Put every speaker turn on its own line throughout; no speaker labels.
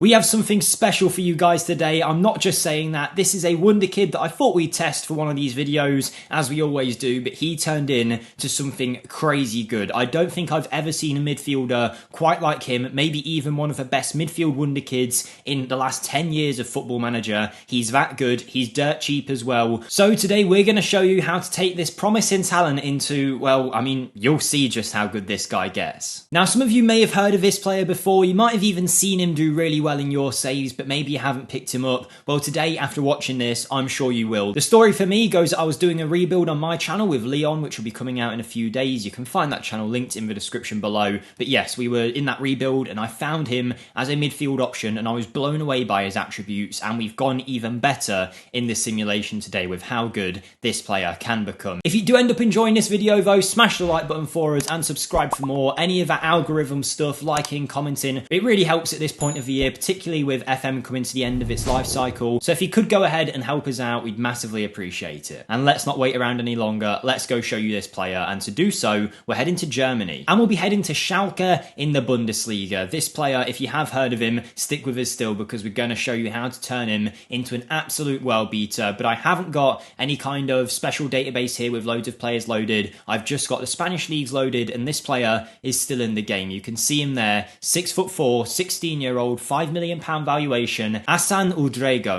We have something special for you guys today. I'm not just saying that. This is a Wonderkid that I thought we'd test for one of these videos, as we always do, but he turned in to something crazy good. I don't think I've ever seen a midfielder quite like him, maybe even one of the best midfield Wonderkids in the last 10 years of Football Manager. He's that good. He's dirt cheap as well. So today we're going to show you how to take this promising talent into, well, I mean, you'll see just how good this guy gets. Now, some of you may have heard of this player before. You might have even seen him do really well in your saves, but maybe you haven't picked him up. Well, today, after watching this, I'm sure you will. The story for me goes that I was doing a rebuild on my channel with Leon, which will be coming out in a few days. You can find that channel linked in the description below. But yes, we were in that rebuild and I found him as a midfield option and I was blown away by his attributes, and we've gone even better in this simulation today with how good this player can become. If you do end up enjoying this video though, smash the like button for us and subscribe for more. Any of that algorithm stuff, liking, commenting, it really helps at this point of the year, particularly with FM coming to the end of its life cycle. So if you could go ahead and help us out, we'd massively appreciate it. And let's not wait around any longer. Let's go show you this player. And to do so, we're heading to Germany. And we'll be heading to Schalke in the Bundesliga. This player, if you have heard of him, stick with us still because we're going to show you how to turn him into an absolute world beater. But I haven't got any kind of special database here with loads of players loaded. I've just got the Spanish leagues loaded and this player is still in the game. You can see him there, 6'4", 16-year-old, £5 million valuation, Assan.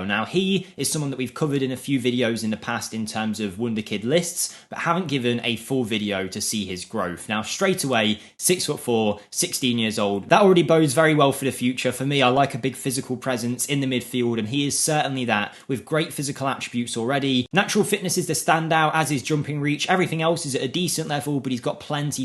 Now he is someone that we've covered in a few videos in the past in terms of Wonderkid lists, but haven't given a full video to see his growth. Now straight away, 6'4", 16 years old. That already bodes very well for the future. For me, I like a big physical presence in the midfield, and he is certainly that, with great physical attributes already. Natural fitness is the standout, as is jumping reach. Everything else is at a decent level, but he's got plenty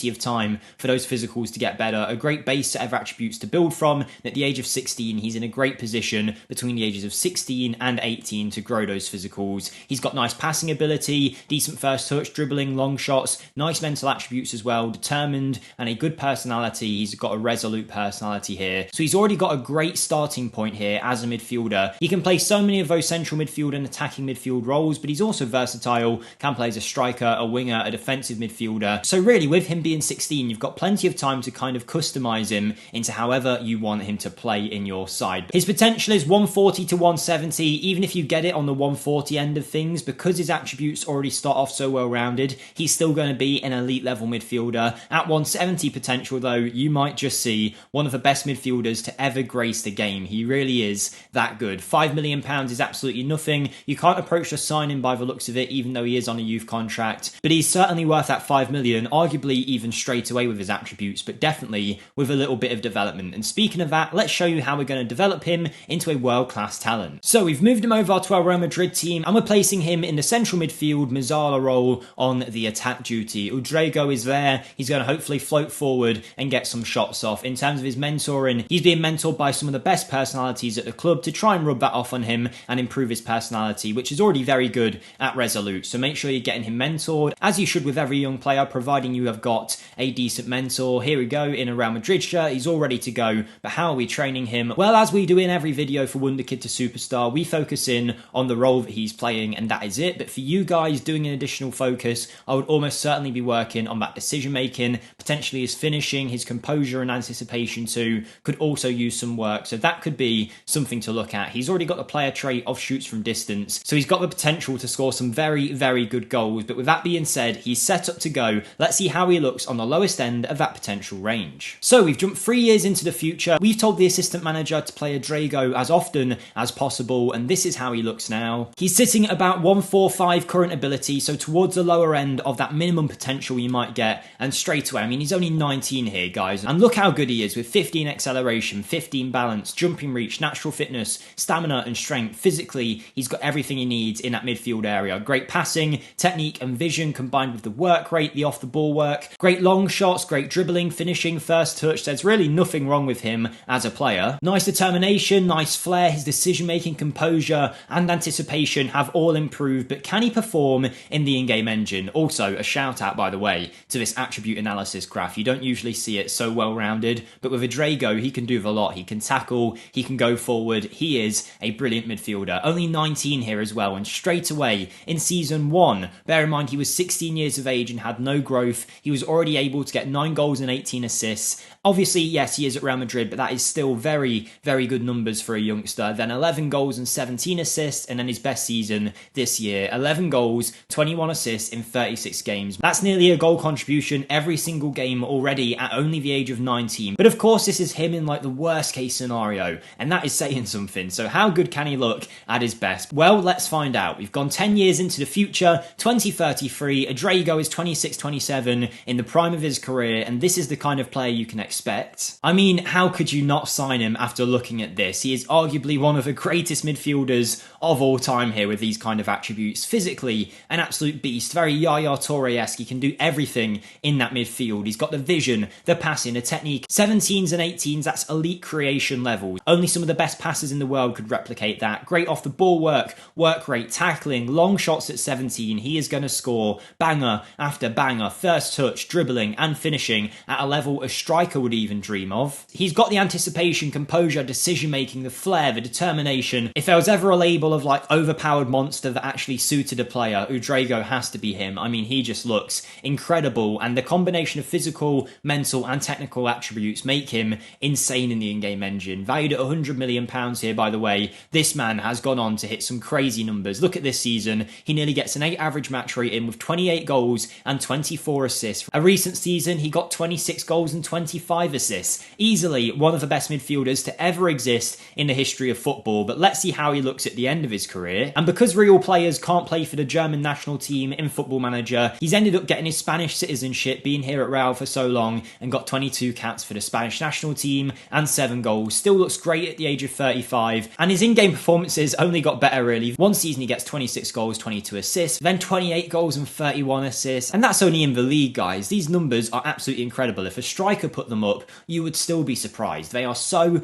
of time for those physicals to get better. A great base set of attributes to build from. At the age of 16, he's in a great position between the ages of 16 and 18 to grow those physicals. He's got nice passing ability, decent first touch, dribbling, long shots, nice mental attributes as well, determined, and a good personality. He's got a resolute personality here. So he's already got a great starting point here as a midfielder. He can play so many of those central midfield and attacking midfield roles, but he's also versatile, can play as a striker, a winger, a defensive midfielder. So really, with him being 16, you've got plenty of time to kind of customize him into however you want him to play in your side. His potential is 140 to 170, even if you get it on the 140 end of things, because his attributes already start off so well rounded, he's still going to be an elite level midfielder. At 170 potential though, you might just see one of the best midfielders to ever grace the game. He really is that good. £5 million is absolutely nothing. You can't approach the signing by the looks of it, even though he is on a youth contract, but he's certainly worth that £5 million, arguably even straight away with his attributes, but definitely with a little bit of development. And speaking of that, let's show you how we're going to develop him into a world-class talent. So we've moved him over to our Real Madrid team and we're placing him in the central midfield Mazzala role on the attack duty. Udrego is there. He's going to hopefully float forward and get some shots off. In terms of his mentoring, he's being mentored by some of the best personalities at the club to try and rub that off on him and improve his personality, which is already very good at Resolute. So make sure you're getting him mentored, as you should with every young player, providing you have got a decent mentor. Here we go, in a Real Madrid shirt. He's all ready to go, but how are we training him? Well, as we do in every video for Wonderkid to Superstar, we focus in on the role that he's playing and that is it. But for you guys doing an additional focus, I would almost certainly be working on that decision making, potentially his finishing, his composure and anticipation too could also use some work. So that could be something to look at. He's already got the player trait of shoots from distance, so he's got the potential to score some very good goals. But with that being said, he's set up to go. Let's see how he looks on the lowest end of that potential range. So we've jumped 3 years into the future. We've told the assistant manager to play Udrego as often as possible, and this is how he looks now. He's sitting at about 145 current ability, so towards the lower end of that minimum potential you might get, and straight away, I mean, he's only 19 here, guys, and look how good he is with 15 acceleration, 15 balance, jumping reach, natural fitness, stamina and strength. Physically, he's got everything he needs in that midfield area. Great passing, technique and vision combined with the work rate, the off the ball work, great long shots, great dribbling, finishing, first touch. There's really nothing wrong with him as a player. Nice determination, nice flair, his decision making, composure and anticipation have all improved, but can he perform in the in-game engine? Also, a shout out, by the way, to this attribute analysis graph. You don't usually see it so well rounded, but with Udrego, he can do a lot. He can tackle, he can go forward. He is a brilliant midfielder. Only 19 here as well, and straight away in season 1, bear in mind he was 16 years of age and had no growth. He was already able to get 9 goals and 18 assists. Obviously, yes, he is at Real Madrid, but that is still very, very good numbers for a youngster. Then 11 goals and 17 assists, and then his best season this year, 11 goals, 21 assists in 36 games. That's nearly a goal contribution every single game already at only the age of 19. But of course, this is him in like the worst case scenario, and that is saying something. So how good can he look at his best? Well, let's find out. We've gone 10 years into the future, 2033. Drago is 26-27 in the prime of his career, and this is the kind of player you can expect. I mean, how could you not sign him after looking at this? He is arguably one of the greatest midfielders of all time here with these kind of attributes. Physically, an absolute beast, very Yaya Toure-esque. He can do everything in that midfield. He's got the vision, the passing, the technique. 17s and 18s, that's elite creation levels. Only some of the best passers in the world could replicate that. Great off the ball work rate, tackling, long shots at 17. He is going to score banger after banger, first touch, dribbling and finishing at a level a striker would even dream of. He's got the anticipation, composure, decision making, the flair, the determination. If there was ever a label of like overpowered monster that actually suited a player, Drago has to be him. I mean, he just looks incredible, and the combination of physical, mental and technical attributes make him insane in the in-game engine. Valued at £100 million here, by the way. This man has gone on to hit some crazy numbers. Look at this season. He nearly gets an 8 average match rating with 28 goals and 24 assists. A recent season, he got 26 goals and 25 assists. Easily one of the best midfielders to ever exist in the history of football, but let's see how he looks at the end of his career. And because real players can't play for the German national team in Football Manager, he's ended up getting his Spanish citizenship, being here at Real for so long, and got 22 caps for the Spanish national team and 7 goals. Still looks great at the age of 35, and his in-game performances only got better really. One season he gets 26 goals, 22 assists, then 28 goals and 31 assists, and that's only in the league, guys. These numbers are absolutely incredible. If a striker put them up, you would still be surprised. They are so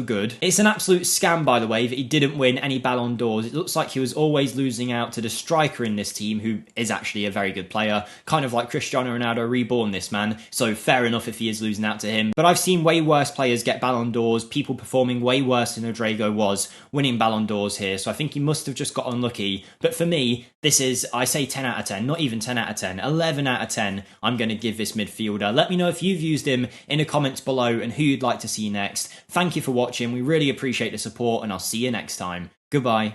good. It's an absolute scam, by the way, that he didn't win any Ballon d'Ors. It looks like he was always losing out to the striker in this team, who is actually a very good player, kind of like Cristiano Ronaldo reborn, this man, so fair enough if he is losing out to him. But I've seen way worse players get Ballon d'Ors, people performing way worse than Drago was, winning Ballon d'Ors here, so I think he must have just got unlucky. But for me, this is, I say 10 out of 10, not even 10 out of 10, 11 out of 10 I'm going to give this midfielder. Let me know if you've used him in the comments below and who you'd like to see next. Thank you for watching, we really appreciate the support, and I'll see you next time. Goodbye.